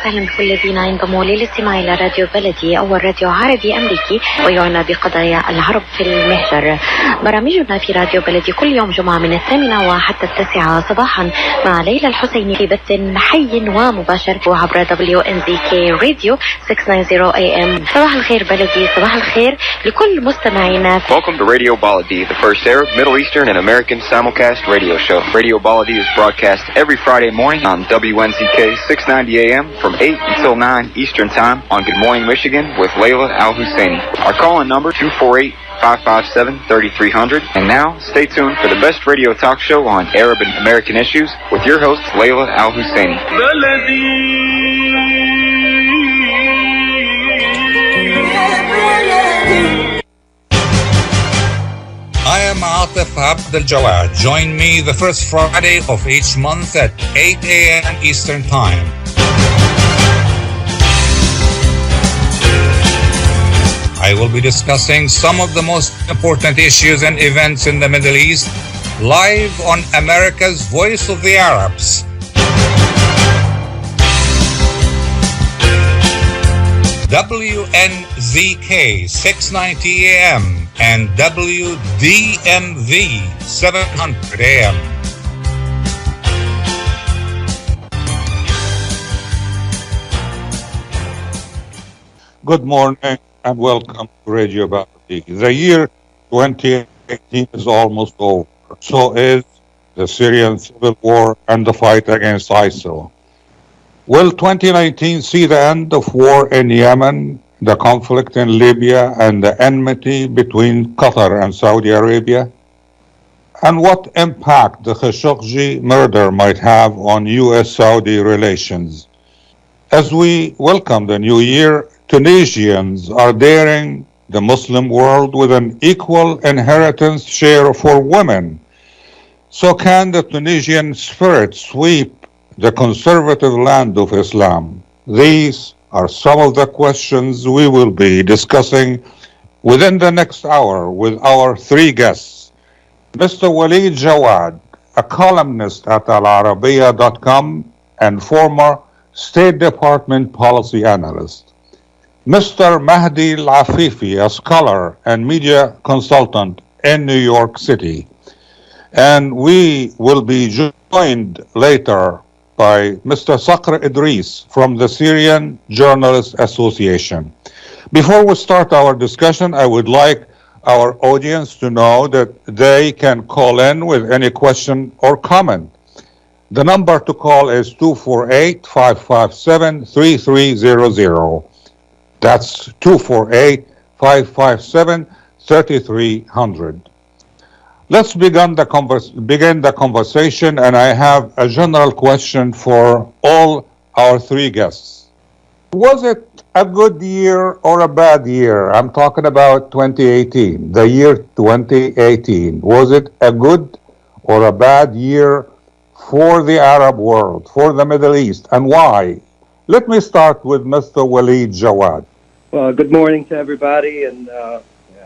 وسهلا بكل الذين ينضموا للاستماع إلى راديو بلدي، أول راديو عربي أمريكي ويعنى بقضايا العرب في المهجر. برامجنا في راديو بلدي كل يوم جمعة من 8 وحتى 9 صباحا مع ليلى الحسيني في بث حي ومباشر عبر WNZK راديو 690 AM. صباح الخير بلدي، صباح الخير لكل مستمعينا. Welcome to Radio Baladi, the first Arab, Middle Eastern, and American simulcast radio show. Radio Baladi is broadcast every Friday morning on WNZK 690 AM from 8 until 9 Eastern Time on Good Morning Michigan with Layla Al-Husseini. Our call-in number 248-557-3300. And now, stay tuned for the best radio talk show on Arab and American issues with your host, Layla Al-Husseini. I am Atef Abdel Gawad. Join me the first Friday of each month at 8 a.m. Eastern Time. I will be discussing some of the most important issues and events in the Middle East live on America's Voice of the Arabs. WNZK 690 AM and WDMV 700 AM. Good morning and welcome to Radio Baladi. The year 2018 is almost over. So is the Syrian civil war and the fight against ISIL. Will 2019 see the end of war in Yemen, the conflict in Libya, and the enmity between Qatar and Saudi Arabia? And what impact the Khashoggi murder might have on U.S.-Saudi relations? As we welcome the new year, Tunisians are daring the Muslim world with an equal inheritance share for women. So can the Tunisian spirit sweep the conservative land of Islam? These are some of the questions we will be discussing within the next hour with our three guests. Mr. Walid Jawad, a columnist at al-arabiya.com and former State Department policy analyst. Mr. Mehdi Eliefifi, a scholar and media consultant in New York City. And we will be joined later by Mr. Sakher Edris from the Syrian Journalists Association. Before we start our discussion, I would like our audience to know that they can call in with any question or comment. The number to call is 248-557-3300. That's 248-557-3300. Let's begin the conversation, and I have a general question for all our three guests. Was it a good year or a bad year? I'm talking about 2018, the year 2018. Was it a good or a bad year for the Arab world, for the Middle East, and why? Let me start with Mr. Walid Jawad. Well, good morning to everybody, and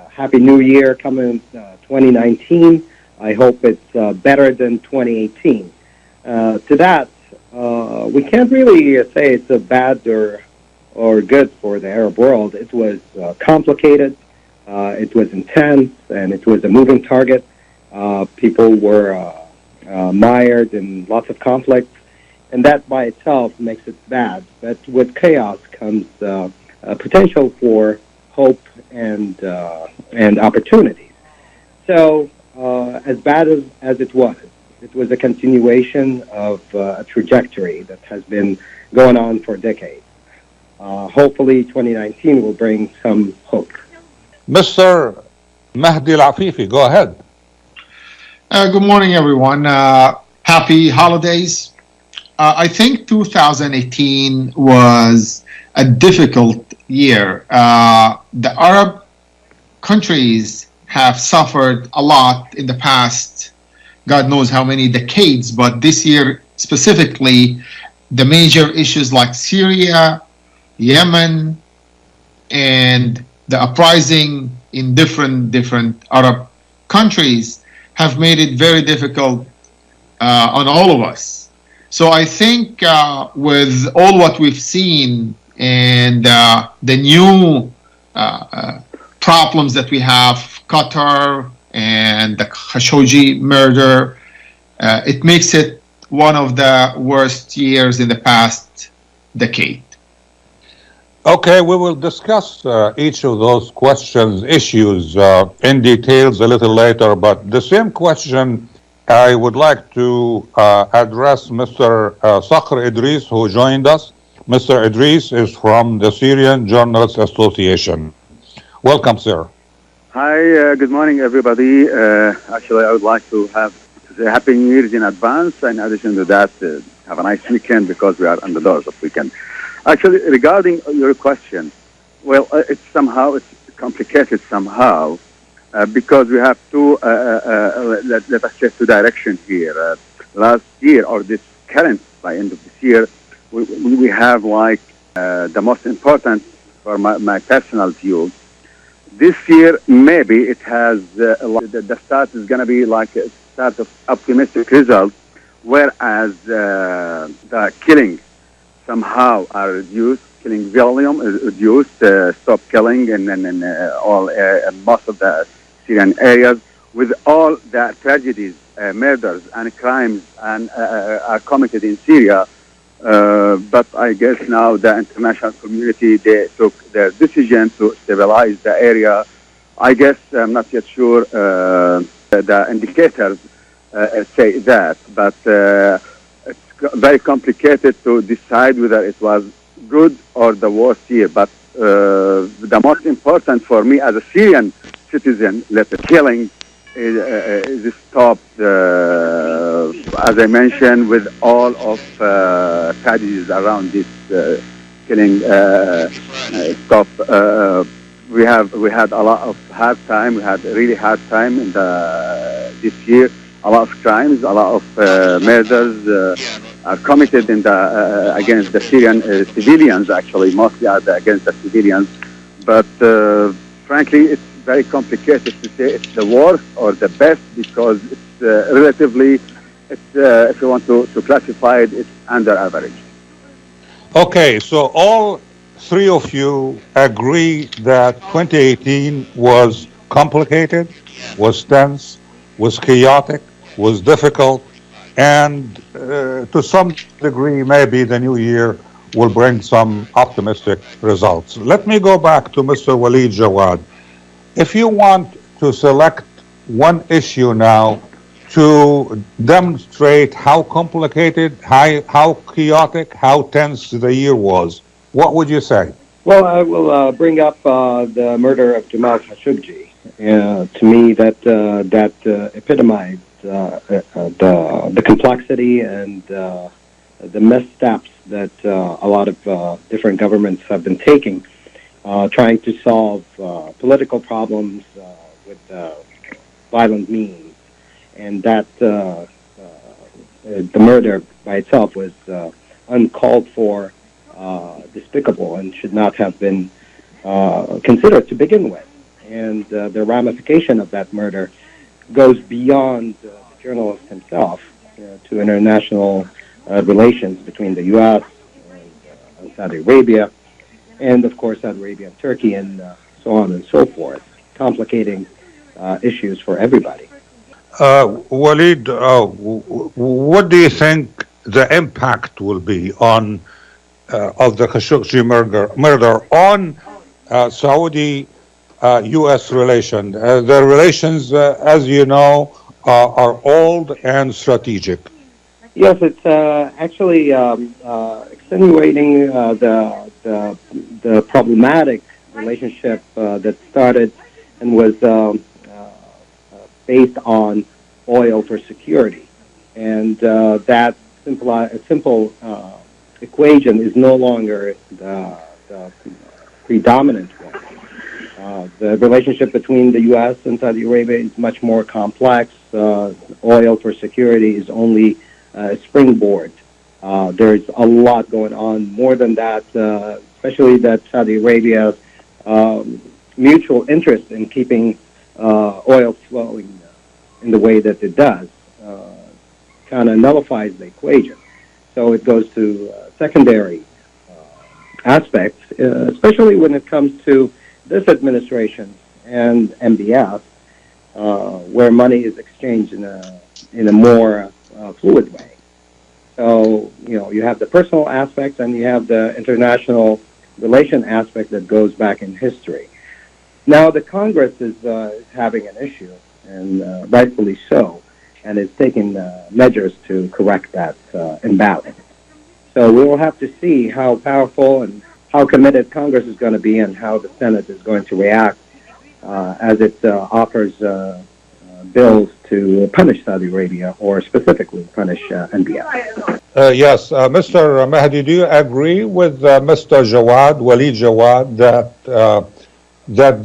Happy New Year coming 2019. I hope it's better than 2018. To that, we can't really say it's a bad or good for the Arab world. It was complicated, it was intense, and it was a moving target. People were mired in lots of conflicts, and that by itself makes it bad. But with chaos comes potential for hope and opportunities. So, as bad as it was a continuation of a trajectory that has been going on for decades. Hopefully, 2019 will bring some hope. Mr. Mehdi Eliefifi, go ahead. Good morning, everyone. Happy holidays. I think 2018 was a difficult year. The Arab countries have suffered a lot in the past, God knows how many decades, but this year specifically, the major issues like Syria, Yemen, and the uprising in different Arab countries have made it very difficult on all of us. So I think with all what we've seen and the new problems that we have, Qatar and the Khashoggi murder, it makes it one of the worst years in the past decade. Okay, we will discuss each of those issues in details a little later, but the same question I would like to address Mr. Sakher Edris, who joined us. Mr. Edris is from the Syrian Journalists Association. Welcome, sir. Hi, good morning, everybody. Actually, I would like to say Happy New Year's in advance. In addition to that, have a nice weekend because we are on the doors of weekend. Actually, regarding your question, well, it's complicated somehow because we have let us say two directions here. Last year or this current, by end of this year, we have like the most important for my personal view. This year, maybe it has the start is going to be like a start of optimistic results, whereas the killing somehow are reduced, killing volume is reduced, stop killing and all most of the Syrian areas, with all the tragedies, murders and crimes are committed in Syria. But I guess now the international community, they took their decision to stabilize the area. I guess I'm not yet sure the indicators say that, but it's very complicated to decide whether it was good or the worst year. But the most important for me as a Syrian citizen, let the killing is stopped, as I mentioned, with all of tragedies around this killing stop. We had a lot of hard time. We had a really hard time in this year. A lot of crimes, a lot of murders are committed in against the Syrian civilians. Actually, mostly against the civilians. But frankly, it's very complicated to say it's the worst or the best because it's relatively, if you want to classify it, it's under average. Okay, so all three of you agree that 2018 was complicated, was tense, was chaotic, was difficult, and to some degree, maybe the new year will bring some optimistic results. Let me go back to Mr. Walid Jawad. If you want to select one issue now to demonstrate how complicated, how chaotic, how tense the year was, what would you say? Well, I will bring up the murder of Jamal Khashoggi. To me, that epitomized the complexity and the missteps that a lot of different governments have been taking, trying to solve political problems with violent means, and that the murder by itself was uncalled for, despicable, and should not have been considered to begin with. And the ramification of that murder goes beyond the journalist himself to international relations between the U.S. and Saudi Arabia, and of course Saudi Arabia and Turkey, and so on and so forth, complicating issues for everybody. Walid, what do you think the impact will be on of the Khashoggi murder on Saudi-U.S. relations? The relations, as you know, are old and strategic. Yes, it's actually extenuating the problematic relationship that started and was based on oil for security, and that simple equation is no longer the predominant one. The relationship between the U.S. and Saudi Arabia is much more complex. Oil for security is only a springboard There's a lot going on. More than that, especially that Saudi Arabia's mutual interest in keeping oil flowing in the way that it does kind of nullifies the equation. So it goes to secondary aspects, especially when it comes to this administration and MBS, where money is exchanged in a more fluid way. So, you have the personal aspect and you have the international relation aspect that goes back in history. Now, the Congress is having an issue, and rightfully so, and is taking measures to correct that imbalance. So we will have to see how powerful and how committed Congress is going to be and how the Senate is going to react as it offers bills to punish Saudi Arabia, or specifically punish NBS. Yes, Mr. Mehdi, do you agree with Mr. Jawad, Walid Jawad, that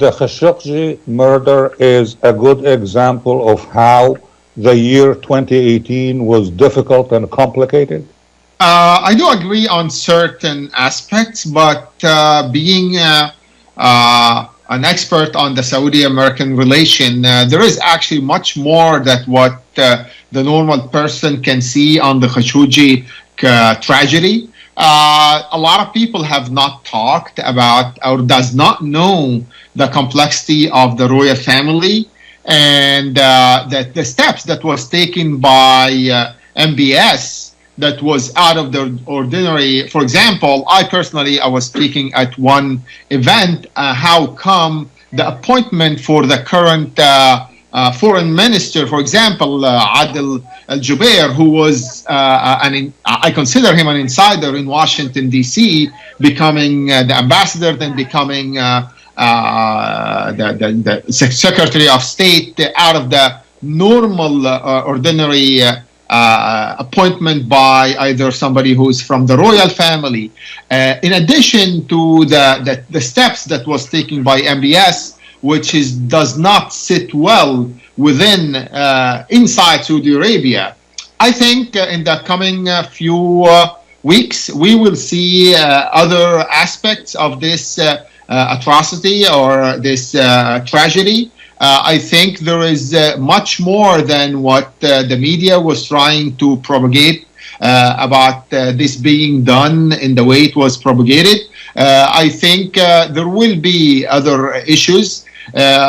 the Khashoggi murder is a good example of how the year 2018 was difficult and complicated? I do agree on certain aspects, but being an expert on the Saudi-American relation, there is actually much more that what the normal person can see on the Khashoggi tragedy. A lot of people have not talked about or does not know the complexity of the royal family and that the steps that was taken by MBS that was out of the ordinary. For example, I was speaking at one event, how come the appointment for the current foreign minister, for example, Adel Al-Jubair, who was, I consider him an insider in Washington, D.C., becoming the ambassador, then becoming the Secretary of State out of the normal, ordinary appointment by either somebody who is from the royal family. In addition to the steps that was taken by MBS, which does not sit well within inside Saudi Arabia. I think in the coming few weeks we will see other aspects of this atrocity or this tragedy. I think there is much more than what the media was trying to propagate about this being done in the way it was propagated. I think there will be other issues.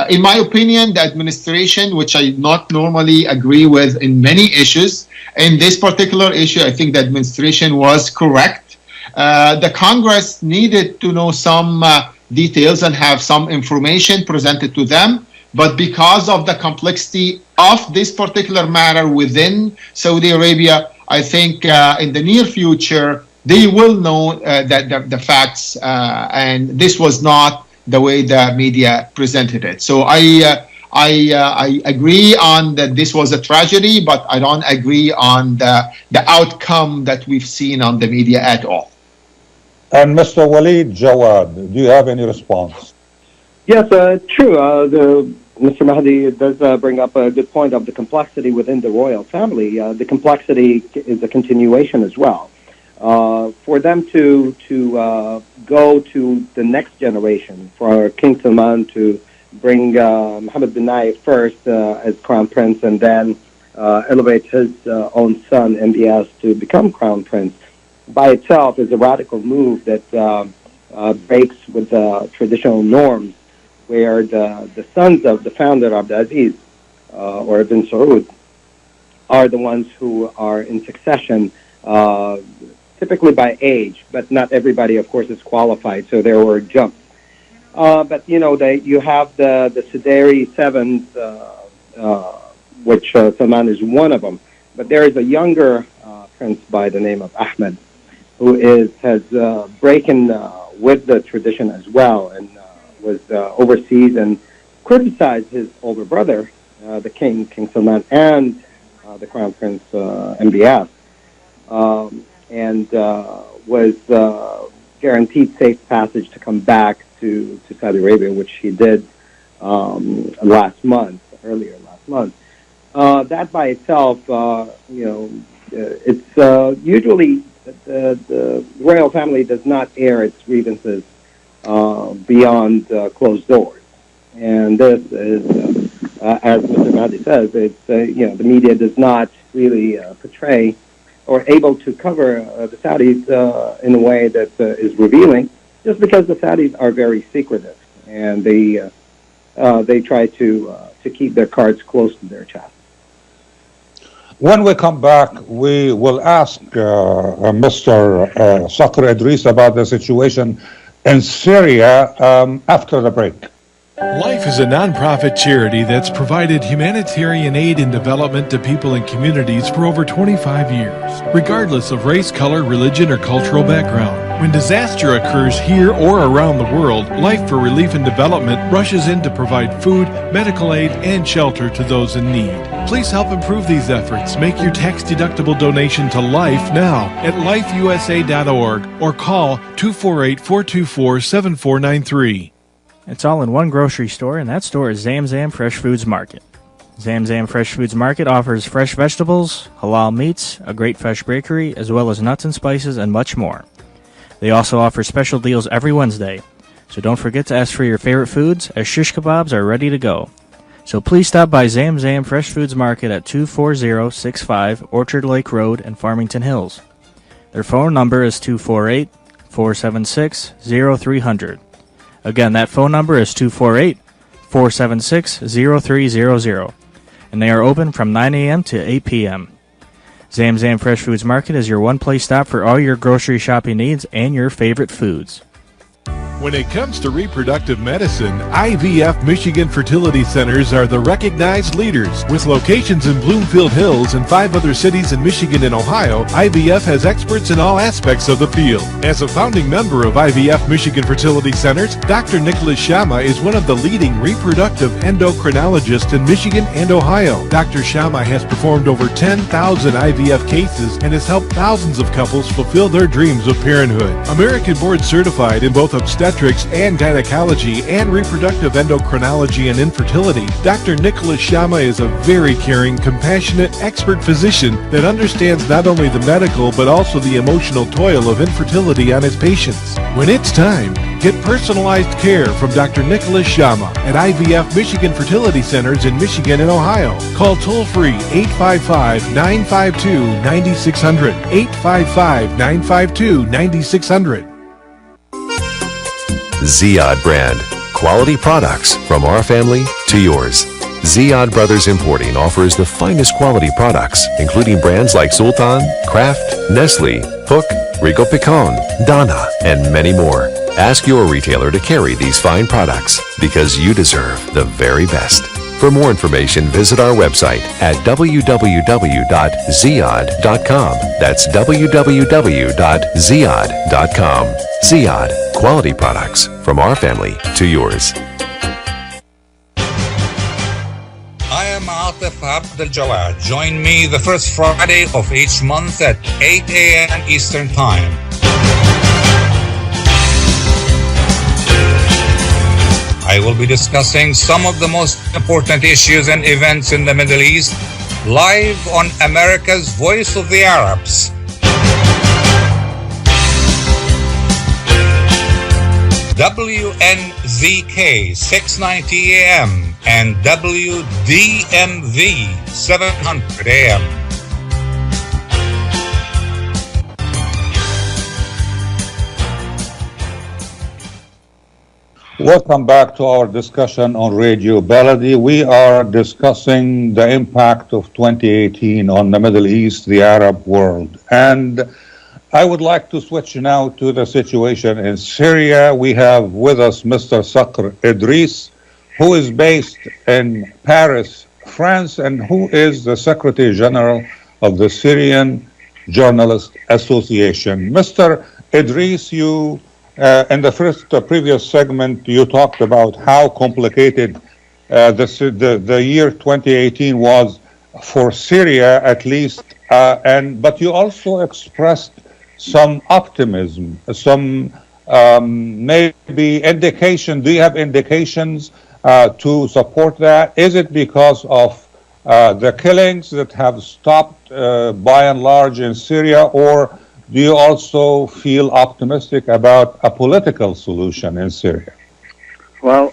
In my opinion, the administration, which I not normally agree with in many issues, in this particular issue, I think the administration was correct. The Congress needed to know some details and have some information presented to them. But because of the complexity of this particular matter within Saudi Arabia, I think in the near future, they will know the facts, and this was not the way the media presented it. So I agree on that this was a tragedy, but I don't agree on the outcome that we've seen on the media at all. And Mr. Walid Jawad, do you have any response? Yes, true. Mr. Mehdi does bring up a good point of the complexity within the royal family. The complexity is a continuation as well. For them to go to the next generation, for King Salman to bring Mohammed bin Nayef first as crown prince and then elevate his own son, MBS, to become crown prince, by itself is a radical move that breaks with the traditional norms, where the sons of the founder Abdulaziz or Ibn Saud are the ones who are in succession, typically by age, but not everybody, of course, is qualified, so there were jumps. But, you have the Sideri Sevens, which Salman is one of them, but there is a younger prince by the name of Ahmed, who has broken with the tradition as well, and was overseas and criticized his older brother, the King Salman, and the Crown Prince MBS, and was guaranteed safe passage to come back to Saudi Arabia, which he did earlier last month. That by itself, it's usually the royal family does not air its grievances beyond closed doors. And this is, as Mr. Mehdi says, it's, the media does not really portray or able to cover the Saudis in a way that is revealing, just because the Saudis are very secretive, and they try to keep their cards close to their chest. When we come back, we will ask Mr. Sakher Edris about the situation in Syria after the break. Life is a nonprofit charity that's provided humanitarian aid and development to people and communities for over 25 years, regardless of race, color, religion, or cultural background. When disaster occurs here or around the world, Life for Relief and Development rushes in to provide food, medical aid, and shelter to those in need. Please help improve these efforts. Make your tax-deductible donation to Life now at lifeusa.org or call 248-424-7493. It's all in one grocery store, and that store is Zamzam Fresh Foods Market. Zamzam Fresh Foods Market offers fresh vegetables, halal meats, a great fresh bakery, as well as nuts and spices and much more. They also offer special deals every Wednesday, so don't forget to ask for your favorite foods, as shish kebabs are ready to go. So please stop by Zamzam Fresh Foods Market at 24065 Orchard Lake Road in Farmington Hills. Their phone number is 248-476-0300. Again, that phone number is 248-476-0300. And they are open from 9 a.m. to 8 p.m. Zamzam Fresh Foods Market is your one-place stop for all your grocery shopping needs and your favorite foods. When it comes to reproductive medicine, IVF Michigan Fertility Centers are the recognized leaders. With locations in Bloomfield Hills and 5 other cities in Michigan and Ohio, IVF has experts in all aspects of the field. As a founding member of IVF Michigan Fertility Centers, Dr. Nicholas Shama is one of the leading reproductive endocrinologists in Michigan and Ohio. Dr. Shama has performed over 10,000 IVF cases and has helped thousands of couples fulfill their dreams of parenthood. American board certified in both obstetrics and gynecology and reproductive endocrinology and infertility, Dr. Nicholas Shama is a very caring, compassionate, expert physician that understands not only the medical but also the emotional toil of infertility on his patients. When it's time, get personalized care from Dr. Nicholas Shama at IVF Michigan Fertility Centers in Michigan and Ohio. Call toll-free 855-952-9600, 855-952-9600. Ziyad brand. Quality products from our family to yours. Ziyad Brothers Importing offers the finest quality products, including brands like Sultan, Kraft, Nestle, Hook, Rico Picon, Donna, and many more. Ask your retailer to carry these fine products because you deserve the very best. For more information, visit our website at www.ziyad.com. That's www.ziyad.com. Ziyad, quality products from our family to yours. I am Atef Abdel Gawad. Join me the first Friday of each month at 8 a.m. Eastern Time. I will be discussing some of the most important issues and events in the Middle East live on America's Voice of the Arabs. WNZK 690 AM and WDMV 700 AM. Welcome back to our discussion on Radio Baladi. We are discussing the impact of 2018 on the Middle East, the Arab world. And I would like to switch now to the situation in Syria. We have with us Mr. Sakher Edris, who is based in Paris, France, and who is the Secretary General of the Syrian Journalists Association. Mr. Edris, you in the previous segment, you talked about how complicated the year 2018 was for Syria, at least, but you also expressed some optimism, some maybe indication. Do you have indications to support that? Is it because of the killings that have stopped by and large in Syria, or do you also feel optimistic about a political solution in Syria? Well,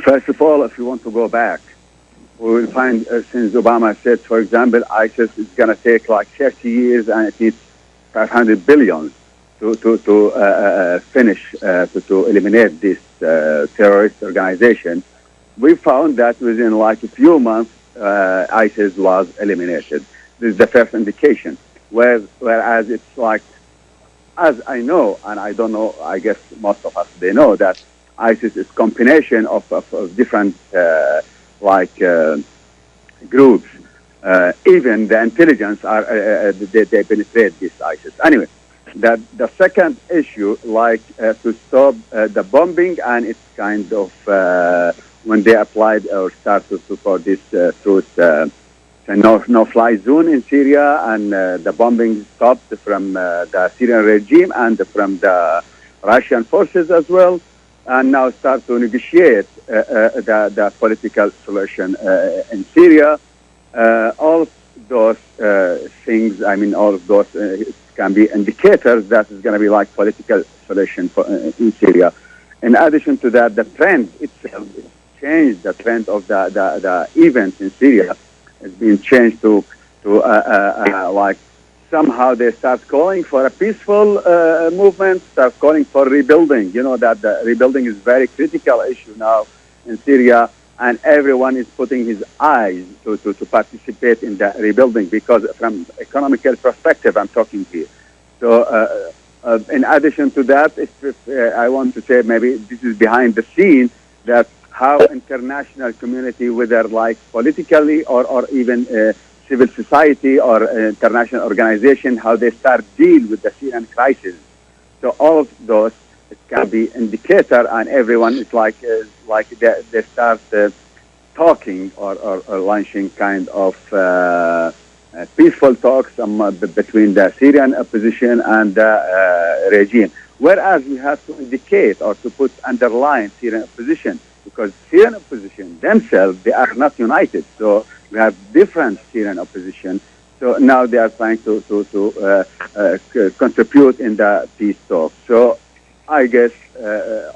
first of all, if you want to go back, we will find, since Obama said, for example, ISIS is going to take like 30 years and it needs 500 billion to finish, to eliminate this terrorist organization. We found that within like a few months, ISIS was eliminated. This is the first indication. Whereas it's like, as I know, and I don't know, I guess most of us, they know that ISIS is combination of different groups. Even the intelligence they penetrate this ISIS. Anyway, the second issue, to stop the bombing, and it's kind of when they applied or started to for this truth no-fly zone in Syria, and the bombing stopped from the Syrian regime and from the Russian forces as well, and now start to negotiate the political solution in Syria. All of those things, I mean, all of those can be indicators that is going to be like political solution in Syria. In addition to that, the trend itself changed. The trend of the events in Syria has been changed to somehow they start calling for a peaceful movement, start calling for rebuilding. You know that the rebuilding is very critical issue now in Syria, and everyone is putting his eyes to participate in the rebuilding, because from economical perspective, I'm talking here. So in addition to that, I want to say maybe this is behind the scene, that how international community, whether like politically or even civil society or international organization, how they start deal with the Syrian crisis. So all of those, it can be indicator, and everyone is they start talking or launching kind of peaceful talks between the Syrian opposition and the regime. Whereas we have to indicate or to put underline Syrian opposition, because Syrian opposition themselves, they are not united. So we have different Syrian opposition. So now they are trying to contribute in the peace talk. So I guess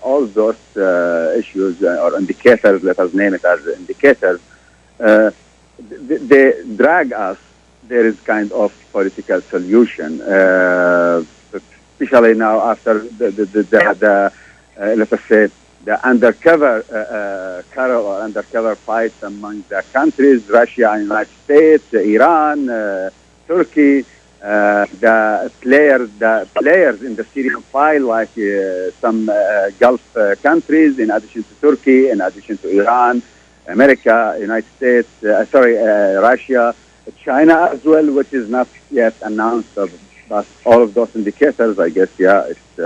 all those issues or indicators, let us name it as indicators, they drag us. There is kind of political solution, especially now after let us say, the undercover quarrel or undercover fights among the countries, Russia and United States, Iran, Turkey, the players in the Syrian file, like some Gulf countries, in addition to Turkey, in addition to Iran, America, United States, Russia, China as well, which is not yet announced. But all of those indicators, I guess, it's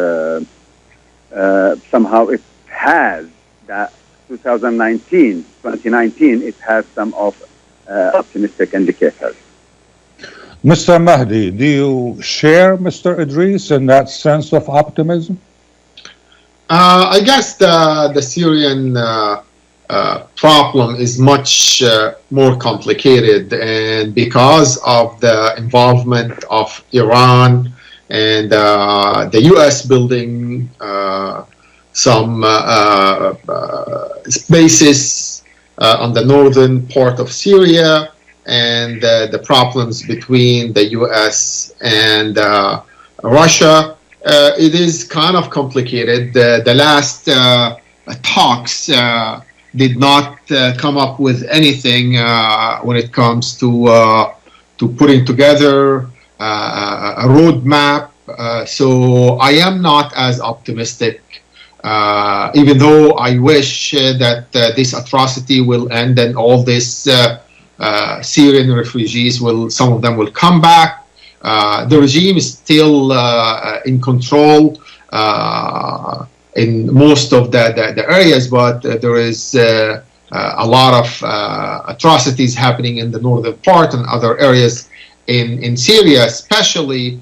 somehow it has that 2019, it has some of optimistic indicators. Mr. Mehdi, do you share Mr. Idris in that sense of optimism? I guess the Syrian problem is much more complicated, and because of the involvement of Iran and the U.S. building some bases on the northern part of Syria, and the problems between the U.S. and Russia, it is kind of complicated. The last talks did not come up with anything when it comes to putting together a roadmap. So I am not as optimistic, even though I wish that this atrocity will end and all this Syrian refugees some of them will come back. The regime is still in control in most of the areas, but there is a lot of atrocities happening in the northern part and other areas in Syria, especially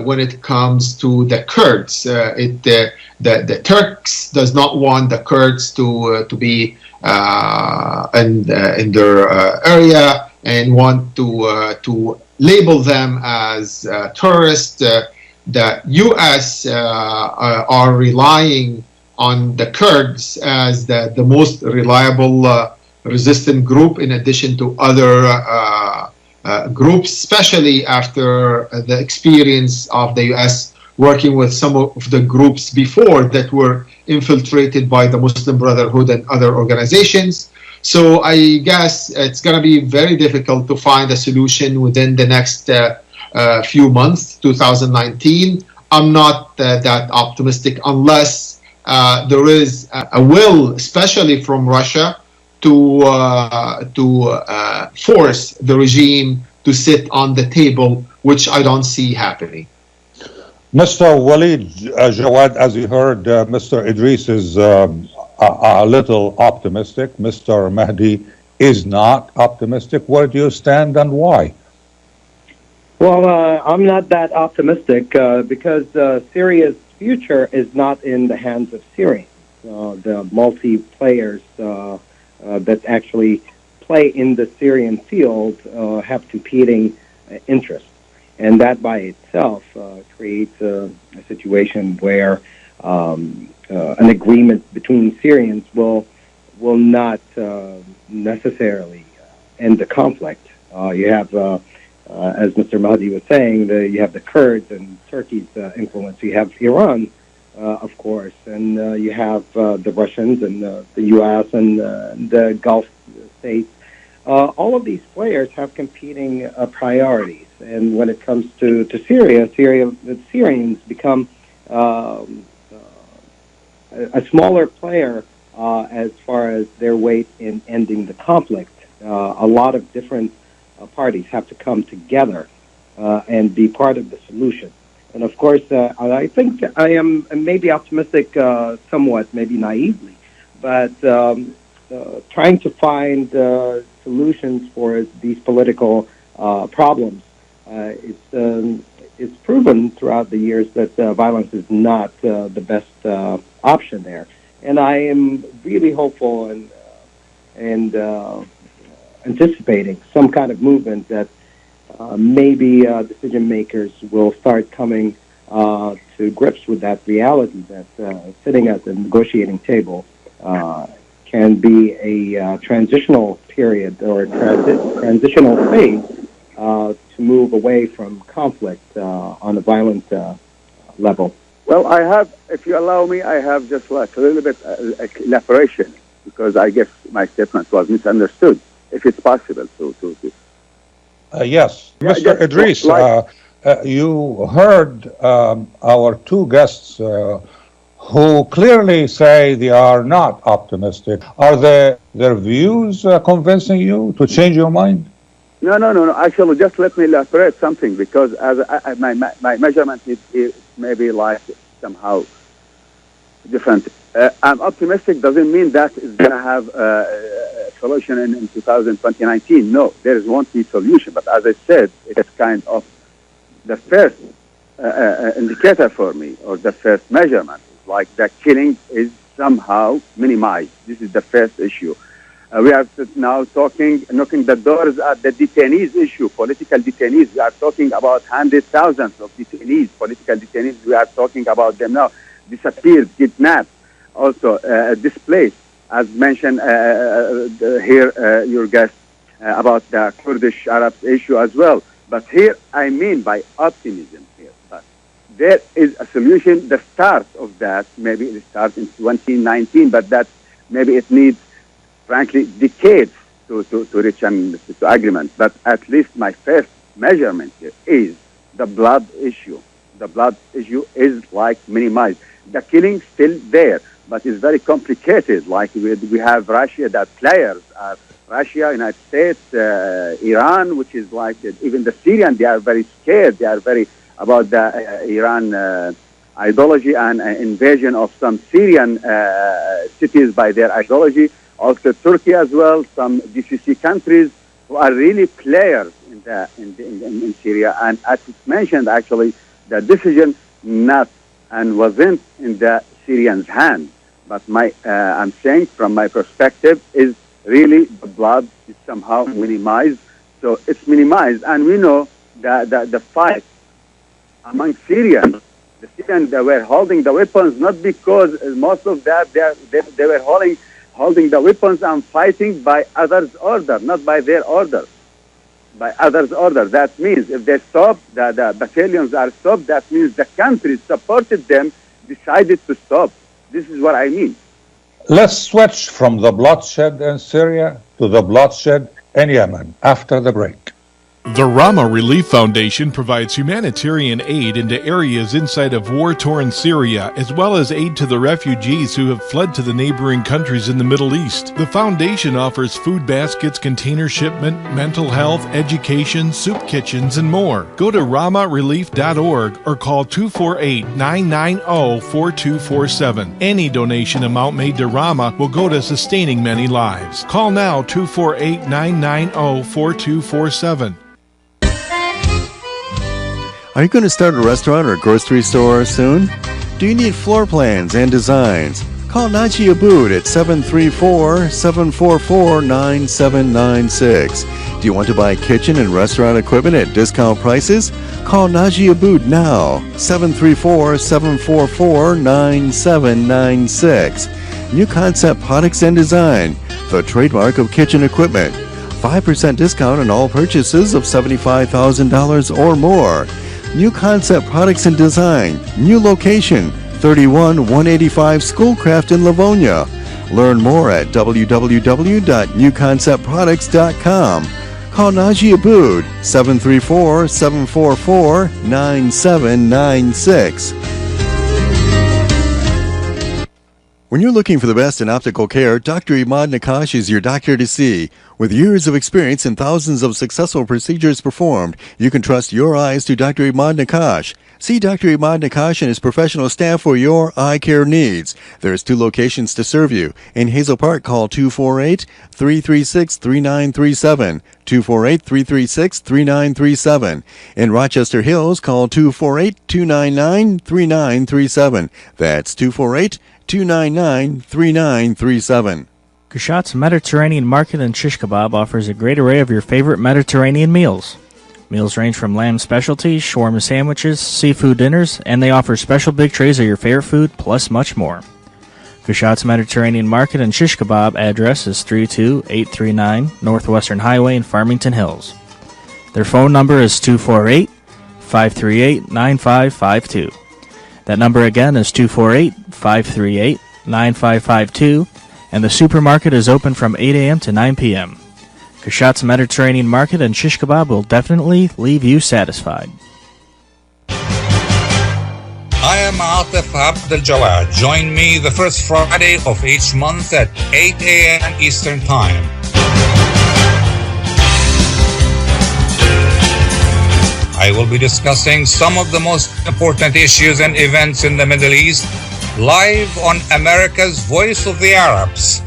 when it comes to the Kurds. The Turks does not want the Kurds to be in their area, and want to label them as terrorists. The U.S. Are relying on the Kurds as the most reliable resistant group, in addition to other groups, especially after the experience of the U.S. working with some of the groups before that were infiltrated by the Muslim Brotherhood and other organizations. So I guess it's going to be very difficult to find a solution within the next few months, 2019. I'm not that optimistic unless there is a will, especially from Russia, to force the regime to sit on the table, which I don't see happening. Mr. Walid Jawad, as you heard, Mr. Idris is a little optimistic. Mr. Mehdi is not optimistic. Where do you stand and why? Well, I'm not that optimistic because Syria's future is not in the hands of Syrians. The multi-players that actually play in the Syrian field have competing interests. And that by itself creates a situation where an agreement between Syrians will not necessarily end the conflict. You have, as Mr. Mahdi was saying, you have the Kurds and Turkey's influence. You have Iran, of course, and you have the Russians and the U.S. and the Gulf states. All of these players have competing priorities. And when it comes to Syria, the Syrians become a smaller player as far as their weight in ending the conflict. A lot of different parties have to come together and be part of the solution. And of course, I think I am maybe optimistic somewhat, maybe naively, but trying to find solutions for these political problems. It's proven throughout the years that violence is not the best option there. And I am really hopeful and anticipating some kind of movement that maybe decision makers will start coming to grips with that reality that sitting at the negotiating table can be a transitional period or a transitional phase to move away from conflict on a violent level. Well, I have, if you allow me, I have just like a little bit elaboration because I guess my statement was misunderstood. If it's possible yes, Mr. Idris, you heard our two guests who clearly say they are not optimistic. Are their views convincing you to change your mind? No. Actually, just let me elaborate something because as my measurement is maybe like somehow different. I'm optimistic doesn't mean that it's going to have a solution in 2019. No, there won't be solution. But as I said, it's kind of the first indicator for me, or the first measurement. Like the killing is somehow minimized. This is the first issue. We are now knocking the doors at the detainees issue, political detainees. We are talking about hundreds, thousands of detainees, political detainees. We are talking about them now, disappeared, kidnapped, also displaced, as mentioned here, your guest, about the Kurdish Arabs issue as well. But here, I mean by optimism here. But there is a solution, the start of that, maybe it starts in 2019, but that maybe it needs, frankly, decades to reach an agreement. But at least my first measurement here is the blood issue. The blood issue is like minimized. The killing still there, but it's very complicated. Like we have Russia, that players are Russia, United States, Iran, which is like even the Syrian, they are very scared. They are very about the Iran ideology and invasion of some Syrian cities by their ideology. Also Turkey as well, some GCC countries who are really players in Syria. And as it's mentioned, actually, the decision not and wasn't in the Syrians' hands. But I'm saying from my perspective is really the blood is somehow minimized. So it's minimized. And we know the fight among Syrians. The Syrians, they were holding the weapons not because most of that they were holding the weapons and fighting by others' order, not by their order. By others' order. That means if they stop, the battalions are stopped, that means the country supported them, decided to stop. This is what I mean. Let's switch from the bloodshed in Syria to the bloodshed in Yemen after the break. The Rama Relief Foundation provides humanitarian aid into areas inside of war-torn Syria, as well as aid to the refugees who have fled to the neighboring countries in the Middle East. The foundation offers food baskets, container shipment, mental health, education, soup kitchens, and more. Go to ramarelief.org or call 248-990-4247. Any donation amount made to Rama will go to sustaining many lives. Call now 248-990-4247. Are you going to start a restaurant or grocery store soon? Do you need floor plans and designs? Call Naji Abood at 734-744-9796. Do you want to buy kitchen and restaurant equipment at discount prices? Call Naji Abood now, 734-744-9796. New Concept Products and Design, the trademark of kitchen equipment. 5% discount on all purchases of $75,000 or more. New Concept Products and Design, new location, 31185 Schoolcraft in Livonia. Learn more at www.newconceptproducts.com. Call Naji Abood, 734-744-9796. When you're looking for the best in optical care, Dr. Imad Nakash is your doctor to see. With years of experience and thousands of successful procedures performed, you can trust your eyes to Dr. Imad Nakash. See Dr. Imad Nakash and his professional staff for your eye care needs. There's 2 locations to serve you. In Hazel Park, call 248-336-3937. 248-336-3937. In Rochester Hills, call 248-299-3937. That's 248-299-3937. Kushat's Mediterranean Market and Shish Kebab offers a great array of your favorite Mediterranean meals. Meals range from lamb specialties, shawarma sandwiches, seafood dinners, and they offer special big trays of your favorite food, plus much more. Kushat's Mediterranean Market and Shish Kebab address is 32839 Northwestern Highway in Farmington Hills. Their phone number is 248-538-9552. That number again is 248-538-9552, and the supermarket is open from 8 a.m. to 9 p.m. Kushat's Mediterranean Market and Shish Kebab will definitely leave you satisfied. I am Atef Abdel Gawad. Join me the first Friday of each month at 8 a.m. Eastern Time. I will be discussing some of the most important issues and events in the Middle East live on America's Voice of the Arabs.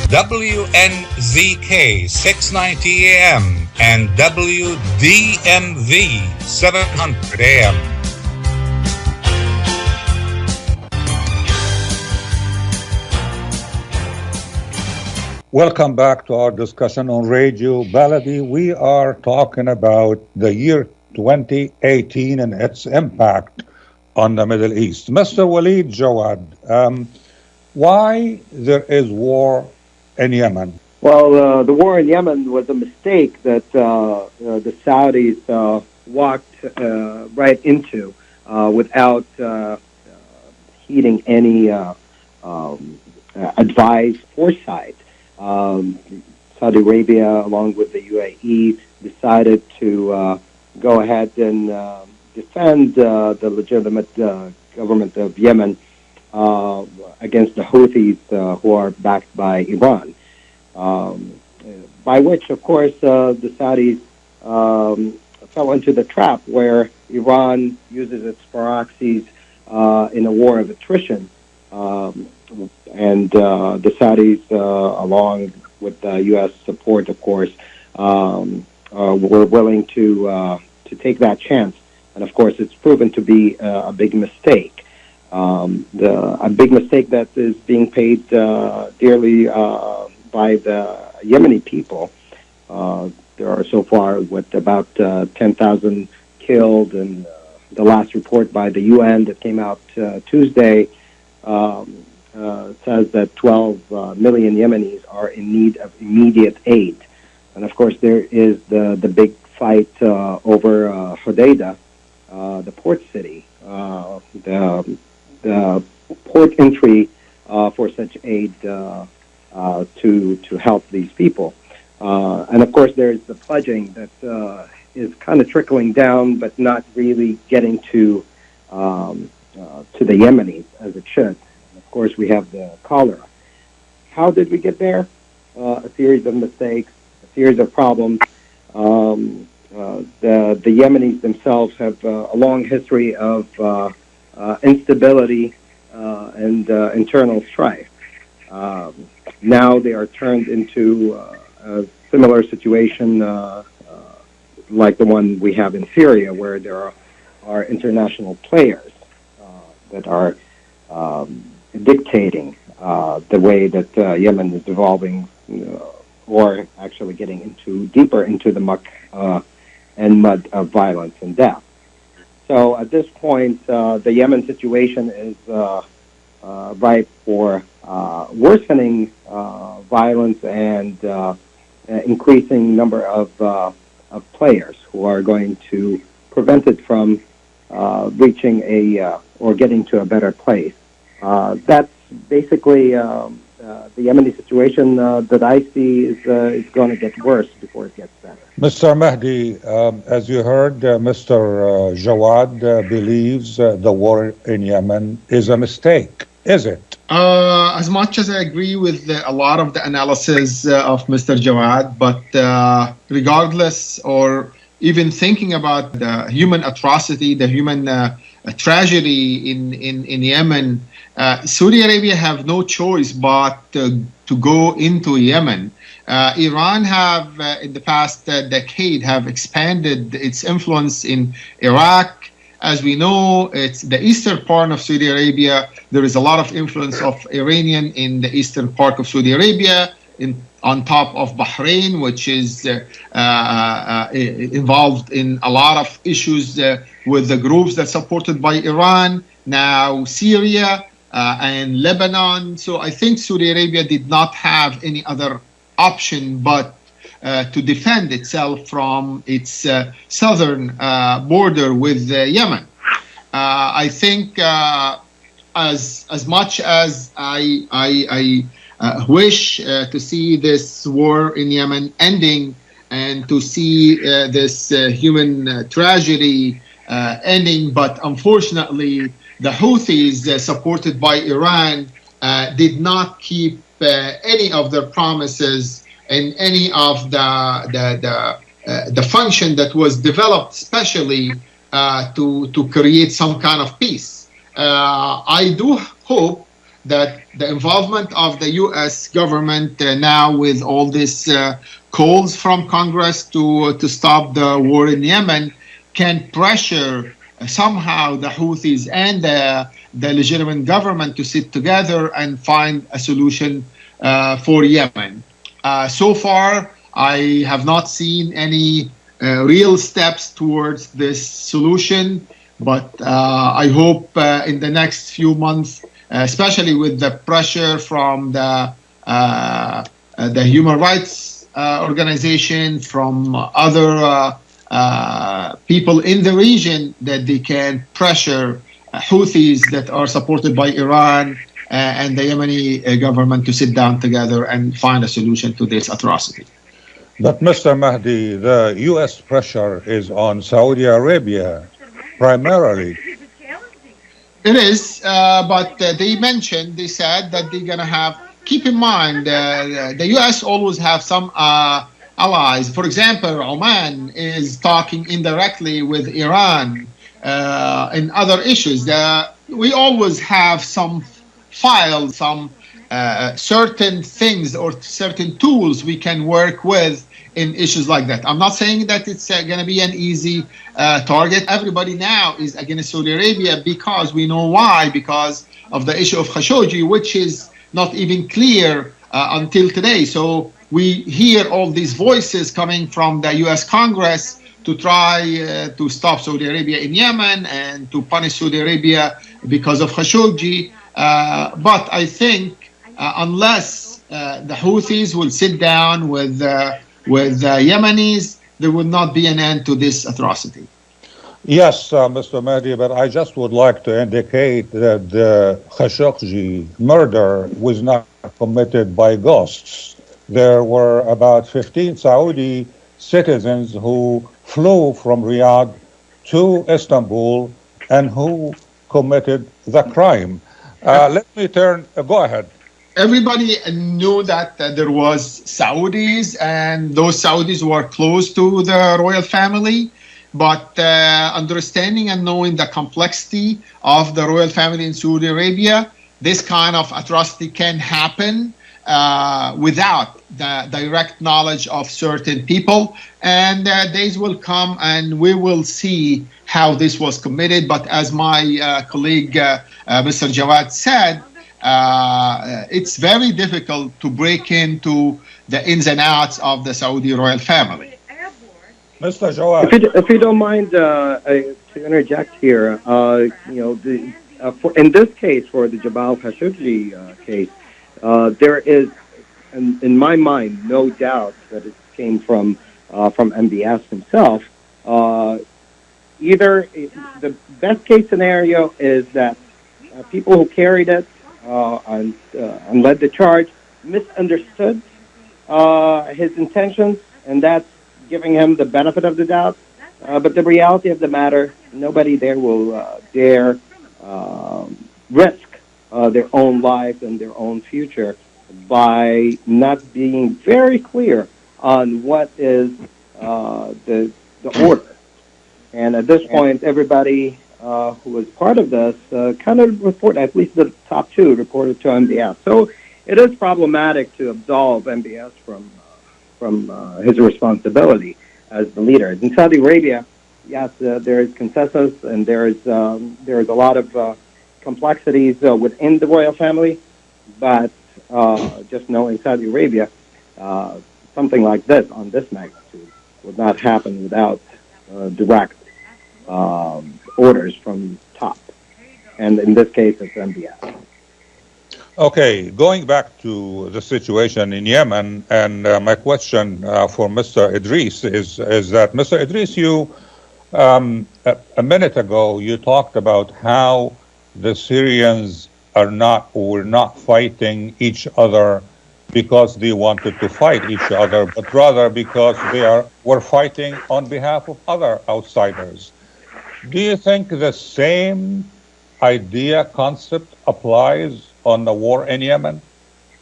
WNZK 690 AM and WDMV 700 AM. Welcome back to our discussion on Radio Baladi. We are talking about the year 2018 and its impact on the Middle East. Mr. Walid Jawad, why there is war in Yemen? Well, the war in Yemen was a mistake that the Saudis walked right into without heeding any advised foresight. Saudi Arabia, along with the UAE, decided to go ahead and defend the legitimate government of Yemen against the Houthis, who are backed by Iran. By which, of course, the Saudis fell into the trap where Iran uses its proxies in a war of attrition. And the Saudis, along with U.S. support, of course, were willing to take that chance. And, of course, it's proven to be a big mistake. A big mistake that is being paid dearly by the Yemeni people. There are so far about 10,000 killed, and the last report by the UN that came out Tuesday says that 12 million Yemenis are in need of immediate aid. And of course, there is the big fight over Hodeidah, the port city. The port entry for such aid to help these people. And of course, there's the pledging that is kind of trickling down, but not really getting to the Yemenis as it should. And of course, we have the cholera. How did we get there? A series of mistakes, a series of problems. The Yemenis themselves have a long history of instability and internal strife. Now they are turned into a similar situation like the one we have in Syria, where there are international players that are dictating the way that Yemen is evolving, or actually getting deeper into the muck and mud of violence and death. So at this point, the Yemen situation is ripe for worsening violence and increasing number of players who are going to prevent it from reaching or getting to a better place. That's basically the Yemeni situation that I see is going to get worse before it gets better. Mr. Mehdi, as you heard, Mr. Jawad believes the war in Yemen is a mistake. Is it? As much as I agree with a lot of the analysis of Mr. Jawad, but regardless, or even thinking about the human atrocity, the human tragedy in Yemen, Saudi Arabia have no choice but to go into Yemen. Iran have, in the past decade, have expanded its influence in Iraq. As we know, it's the eastern part of Saudi Arabia. There is a lot of influence of Iranian in the eastern part of Saudi Arabia, on top of Bahrain, which is involved in a lot of issues with the groups that's supported by Iran. Now Syria and Lebanon. So I think Saudi Arabia did not have any other option but to defend itself from its southern border with Yemen. I think as much as I wish to see this war in Yemen ending and to see this human tragedy ending, but unfortunately the Houthis, supported by Iran, did not keep any of their promises and any of the function that was developed specially to create some kind of peace. I do hope that the involvement of the U.S. government now, with all these calls from Congress to stop the war in Yemen, can pressure somehow the Houthis and the legitimate government to sit together and find a solution for Yemen. So far, I have not seen any real steps towards this solution, but I hope in the next few months, especially with the pressure from the human rights organization, from other people in the region, that they can pressure Houthis that are supported by Iran and the Yemeni government to sit down together and find a solution to this atrocity. But Mr. Mehdi, the U.S. pressure is on Saudi Arabia primarily. It is, but they said that they're going to have, keep in mind, the U.S. always have some allies. For example, Oman is talking indirectly with Iran in other issues. We always have some files, some certain things or certain tools we can work with in issues like that. I'm not saying that it's going to be an easy target. Everybody now is against Saudi Arabia because we know why, because of the issue of Khashoggi, which is not even clear until today. So we hear all these voices coming from the U.S. Congress to try to stop Saudi Arabia in Yemen and to punish Saudi Arabia because of Khashoggi. But I think unless the Houthis will sit down with Yemenis, there will not be an end to this atrocity. Yes, Mr. Mehdi, but I just would like to indicate that the Khashoggi murder was not committed by ghosts. There were about 15 Saudi citizens who flew from Riyadh to Istanbul and who committed the crime. Let me go ahead. Everybody knew that there was Saudis, and those Saudis were close to the royal family. But understanding and knowing the complexity of the royal family in Saudi Arabia, this kind of atrocity can happen without the direct knowledge of certain people. And days will come and we will see how this was committed. But as my colleague, Mr. Jawad said, it's very difficult to break into the ins and outs of the Saudi royal family. Mr. Jawad. If you don't mind to interject here, in this case, for the Jamal Khashoggi case, there is, in my mind, no doubt that it came from MBS himself. Either the best case scenario is that people who carried it and led the charge misunderstood his intentions, and that's giving him the benefit of the doubt. But the reality of the matter, nobody there will dare risk their own lives and their own future by not being very clear on what is the order. And at this point, everybody who was part of this kind of reported, at least the top two, reported to MBS. So it is problematic to absolve MBS from his responsibility as the leader. In Saudi Arabia, yes, there is consensus and there is a lot of complexities within the royal family, but just know in Saudi Arabia, something like this on this magnitude would not happen without direct orders from top. And in this case, it's MBS. Okay, going back to the situation in Yemen, and my question for Mr. Idris is that, Mr. Idris, you, a minute ago, you talked about how the Syrians were not fighting each other because they wanted to fight each other, but rather because were fighting on behalf of other outsiders. Do you think the same concept applies on the war in Yemen?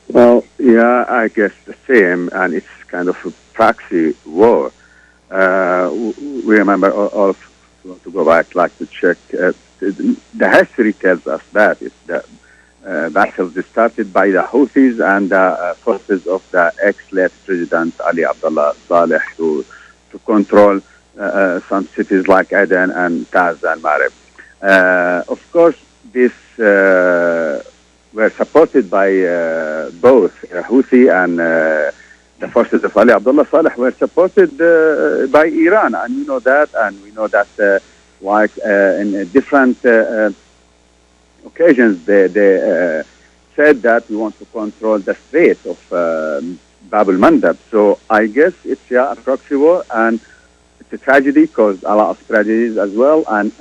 Well, yeah, I guess the same, and it's kind of a proxy war. We remember all to go back, like to check. The history tells us that it's the battles started by the Houthis and the forces of the ex-late President Ali Abdullah Saleh to control some cities like Aden and Taz and Marib. Of course, this were supported by both Houthi and the forces of Ali Abdullah Saleh were supported by Iran, and we know that, in different occasions they said that we want to control the Strait of Bab al-Mandab. So I guess it's a proxy war, and it's a tragedy, caused a lot of tragedies as well, and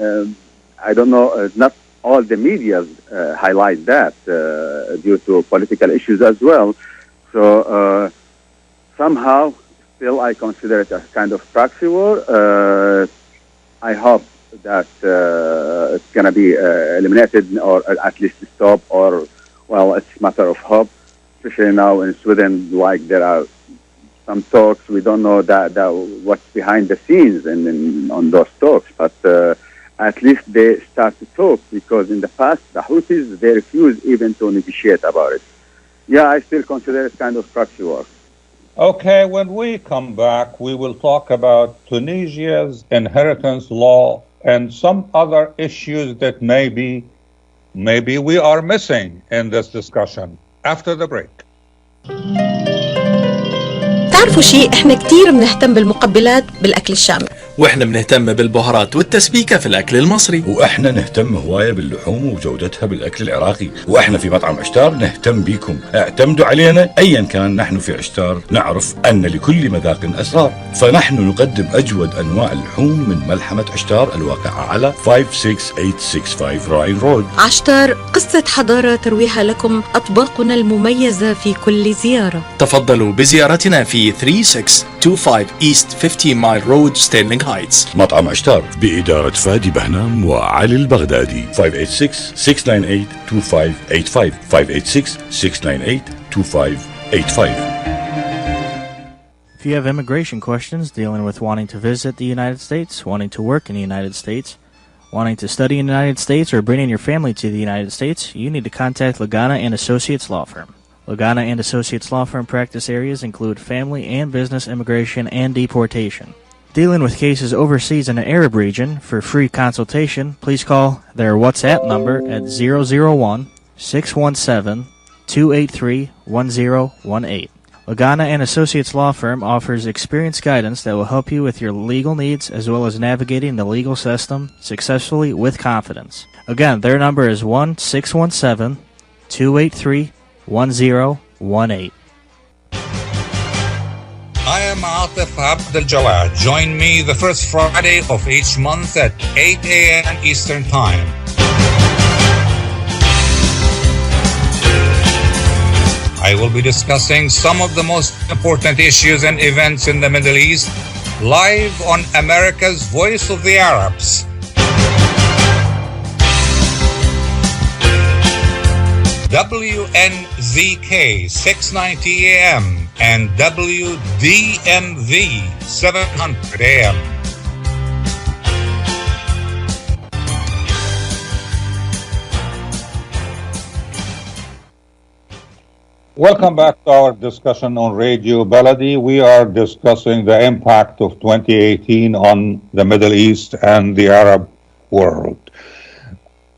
I don't know, not all the media highlight that due to political issues as well. So somehow, still, I consider it a kind of proxy war. I hope that it's going to be eliminated or at least stopped, or, well, it's a matter of hope, especially now in Sweden, like there are some talks. We don't know that what's behind the scenes on those talks, but at least they start to talk, because in the past, the Houthis, they refused even to negotiate about it. Yeah, I still consider it kind of proxy war. Okay, when we come back, we will talk about Tunisia's inheritance law and some other issues that maybe we are missing in this discussion after the break. بتعرفوا شيء، احنا كتير بنهتم بالمقبلات بالأكل الشامي، واحنا بنهتم بالبهارات والتسبيكة في الأكل المصري، واحنا نهتم هواية باللحوم وجودتها بالأكل العراقي، واحنا في مطعم عشتار نهتم بيكم. اعتمدوا علينا أيا كان. نحن في عشتار نعرف أن لكل مذاق أسرار، فنحن نقدم أجود أنواع اللحوم من ملحمة عشتار الواقعة على 56865 راين رود. عشتار، قصة حضارة ترويها لكم أطباقنا المميزة في كل زيارة. تفضلوا بزيارتنا في 3625 East 15 Mile Road ستيرلينغ هايتس. مطعم عشتار بإدارة فادي بهنام وعلي البغدادي. 586-698-2585 586-698-2585. If you have immigration questions dealing with wanting to visit the United States, wanting to work in the United States, wanting to study in the United States, or bringing your family to the United States, you need to contact Lagana and Associates Law Firm. Lagana and Associates Law Firm practice areas include family and business immigration and deportation. Dealing with cases overseas in the Arab region, for free consultation, please call their WhatsApp number at 001-617-283-1018. Lagana and Associates Law Firm offers experienced guidance that will help you with your legal needs as well as navigating the legal system successfully with confidence. Again, their number is 1-617-283-1018. I am Atef Abdel Gawad. Join me the first Friday of each month at 8 a.m. Eastern Time. I will be discussing some of the most important issues and events in the Middle East live on America's Voice of the Arabs. WNZK 690 AM and WDMV 700 AM. Welcome back to our discussion on Radio Baladi. We are discussing the impact of 2018 on the Middle East and the Arab world.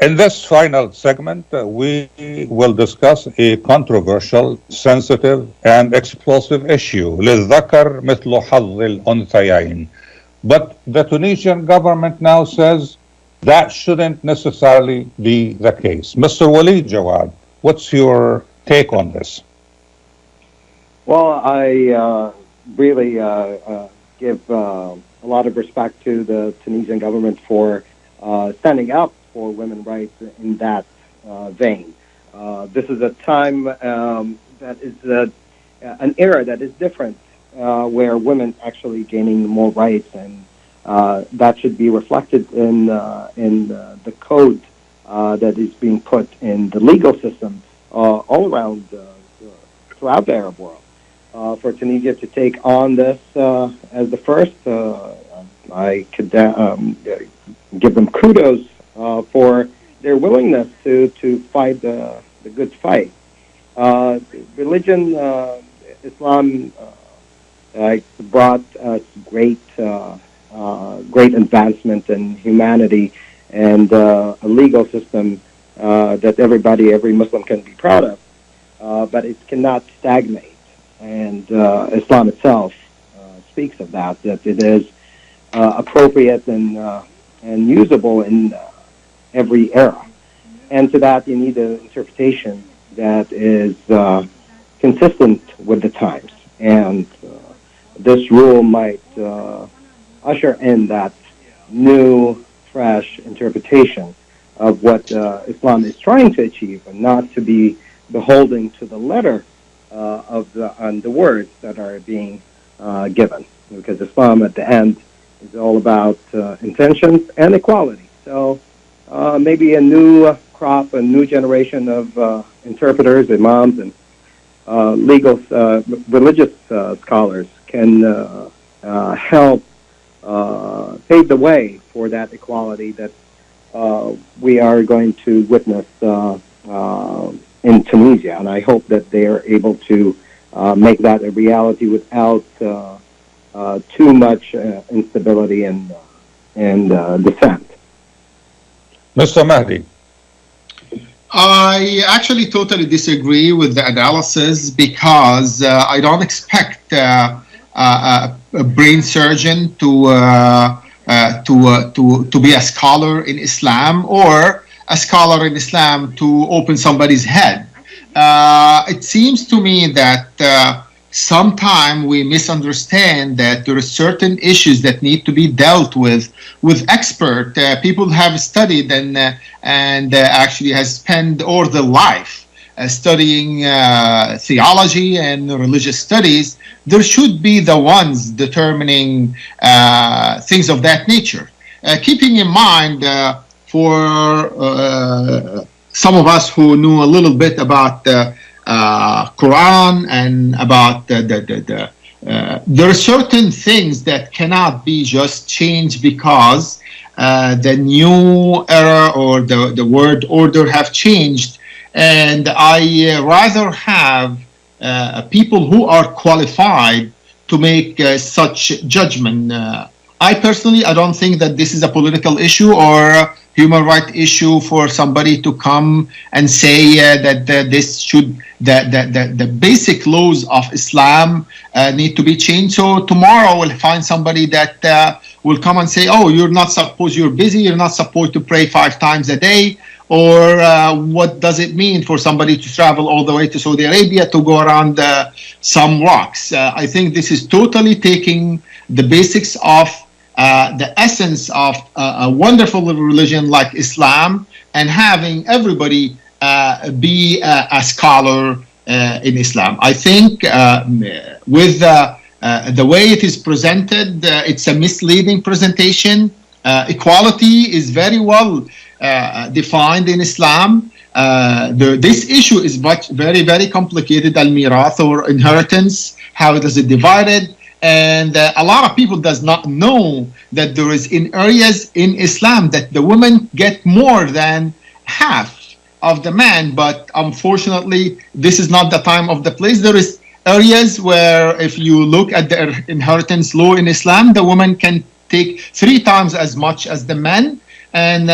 In this final segment, we will discuss a controversial, sensitive, and explosive issue. للذكر مثل حظ الأنثيين. But the Tunisian government now says that shouldn't necessarily be the case. Mr. Walid Jawad, what's your take on this? Well, I really give a lot of respect to the Tunisian government for standing up for women's rights in that vein. This is a time that is an era that is different, where women actually gaining more rights, and that should be reflected in the code that is being put in the legal system all around throughout the Arab world. For Tunisia to take on this as the first, I could give them kudos for their willingness to fight the good fight. Religion, Islam, brought us great advancement in humanity and a legal system that every Muslim can be proud of. But it cannot stagnate. And Islam itself speaks of that it is appropriate and usable in every era. And to that, you need an interpretation that is consistent with the times. And this rule might usher in that new, fresh interpretation of what Islam is trying to achieve, and not to be beholden to the letter of the words that are being given. Because Islam, at the end, is all about intentions and equality. So maybe a new crop, a new generation of interpreters, imams, and legal, religious scholars can help pave the way for that equality that we are going to witness in Tunisia. And I hope that they are able to make that a reality without too much instability and dissent. Mr. Mehdi. I actually totally disagree with the analysis, because I don't expect a brain surgeon to be a scholar in Islam, or a scholar in Islam to open somebody's head. It seems to me that sometimes we misunderstand that there are certain issues that need to be dealt with expert people have studied and actually has spent all their life studying theology and religious studies. There should be the ones determining things of that nature. Keeping in mind for some of us who knew a little bit about the Quran and about there are certain things that cannot be just changed because the new era or the world order have changed. And I rather have people who are qualified to make such judgment. I personally, I don't think that this is a political issue or a human rights issue for somebody to come and say that this should, the basic laws of Islam need to be changed. So tomorrow we'll find somebody that will come and say, oh, you're busy, you're not supposed to pray 5 times a day. Or what does it mean for somebody to travel all the way to Saudi Arabia to go around some rocks? I think this is totally taking the basics of the essence of a wonderful religion like Islam and having everybody be a scholar in Islam. I think with the way it is presented, it's a misleading presentation. Equality is very well defined in Islam. This issue is very, very complicated. Al-mirath, or inheritance, how does it divided? And a lot of people does not know that there is in areas in Islam that the women get more than half of the man. But unfortunately, this is not the time of the place. There is areas where if you look at the inheritance law in Islam, the woman can take 3 times as much as the men. And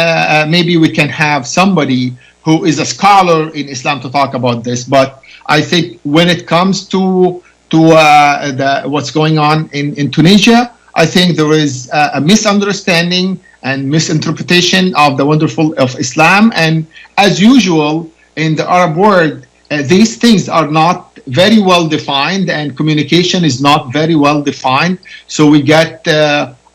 maybe we can have somebody who is a scholar in Islam to talk about this. But I think when it comes to what's going on in Tunisia, I think there is a misunderstanding and misinterpretation of the wonderful of Islam. And as usual in the Arab world, these things are not very well defined, and communication is not very well defined. So we get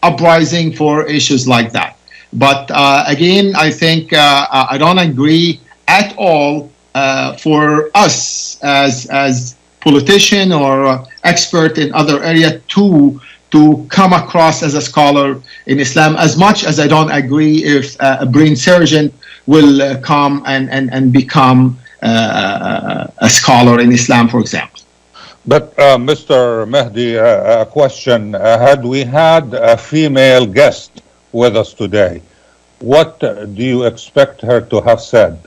uprising for issues like that. But again, I think I don't agree at all for us as politician or expert in other area to come across as a scholar in Islam, as much as I don't agree if a brain surgeon will come and become a scholar in Islam, for example. But Mr. Mehdi, a question. Had we had a female guest with us today, what do you expect her to have said?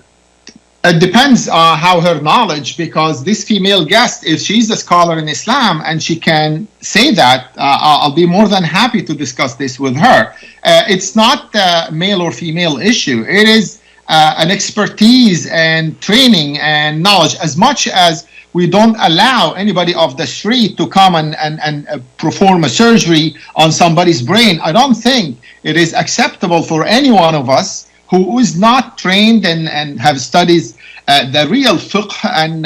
It depends on how her knowledge, because this female guest, if she's a scholar in Islam and she can say that, I'll be more than happy to discuss this with her. It's not a male or female issue. It is an expertise and training and knowledge. As much as we don't allow anybody off the street to come and perform a surgery on somebody's brain, I don't think it is acceptable for any one of us who is not trained and have studies the real fiqh and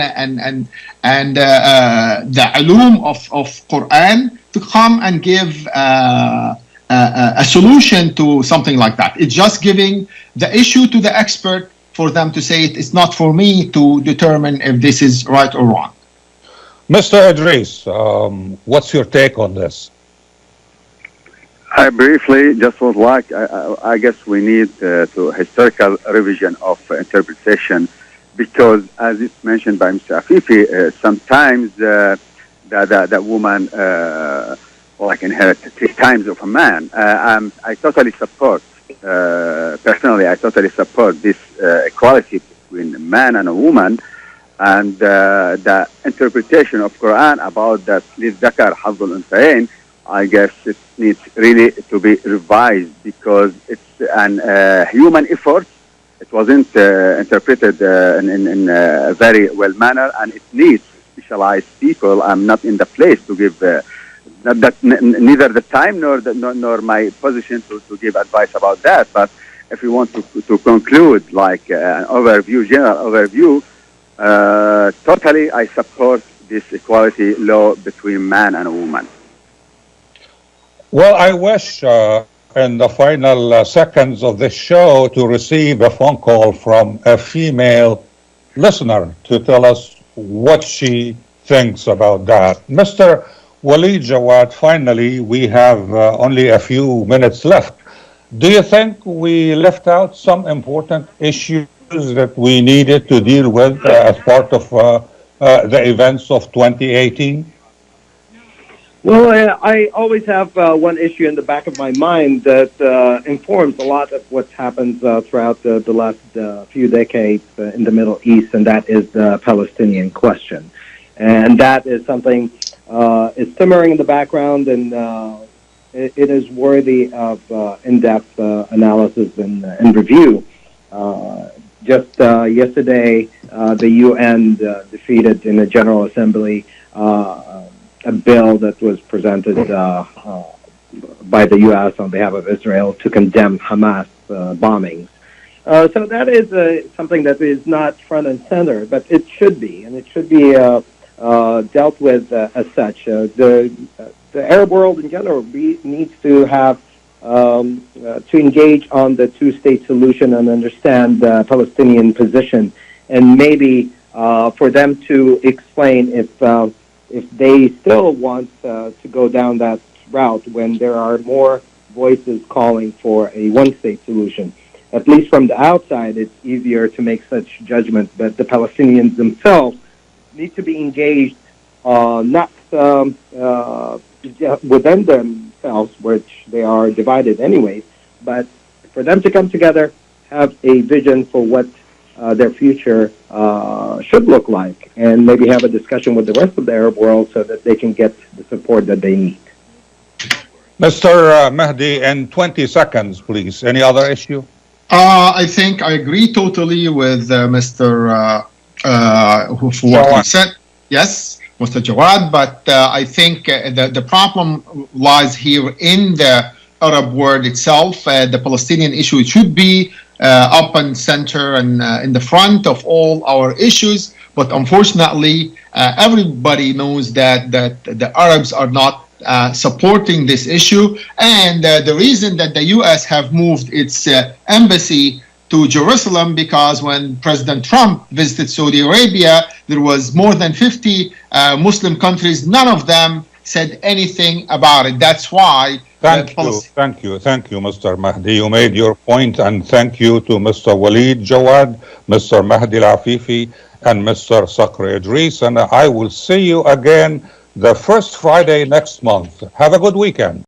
the ulum of Quran to come and give a solution to something like that. It's just giving the issue to the expert for them to say it's not for me to determine if this is right or wrong. Mr. Idris, what's your take on this? I briefly just would like, I guess we need to historical revision of interpretation, because as it's mentioned by Mr. Afifi, sometimes the woman like inherit 3 times of a man. I totally support, personally, I totally support this equality between a man and a woman, and the interpretation of Quran about that لِلذَّكَرْ حَظُّ الْأُنثَيَيْنِ, I guess it needs really to be revised, because it's an human effort. It wasn't interpreted in a very well manner, and it needs specialized people. I'm not in the place to give neither the time nor my position to give advice about that. But if you want to conclude like an overview, general overview, totally I support this equality law between man and woman. Well, I wish in the final seconds of this show to receive a phone call from a female listener to tell us what she thinks about that. Mr. Walid Jawad, finally, we have only a few minutes left. Do you think we left out some important issues that we needed to deal with as part of the events of 2018? Well, I always have one issue in the back of my mind that informs a lot of what's happened throughout the last few decades in the Middle East, and that is the Palestinian question. And that is something is simmering in the background, and it is worthy of in-depth analysis and review. Just yesterday, the UN defeated in the General Assembly a bill that was presented by the U.S. on behalf of Israel to condemn Hamas bombings. So that is something that is not front and center, but it should be, and it should be dealt with as such. The Arab world in general needs to have to engage on the two-state solution and understand the Palestinian position, and maybe for them to explain if they still want to go down that route when there are more voices calling for a one-state solution. At least from the outside, it's easier to make such judgments, but the Palestinians themselves need to be engaged, not within themselves, which they are divided anyways, but for them to come together, have a vision for what their future should look like, and maybe have a discussion with the rest of the Arab world so that they can get the support that they need. Mr. Mehdi, in 20 seconds, please. Any other issue? I think I agree totally with Mr. For what he said. Yes, Mr. Jawad, but I think the problem lies here in the Arab world itself. The Palestinian issue should be up and center and in the front of all our issues, but unfortunately, everybody knows that the Arabs are not supporting this issue, and the reason that the U.S. have moved its embassy to Jerusalem, because when President Trump visited Saudi Arabia, there was more than 50 Muslim countries. None of them said anything about it. That's why. Thank you, Mr. Mehdi. You made your point, and thank you to Mr. Walid Jawad, Mr. Mehdi Eliefifi, and Mr. Sakher Edris. And I will see you again the first Friday next month. Have a good weekend.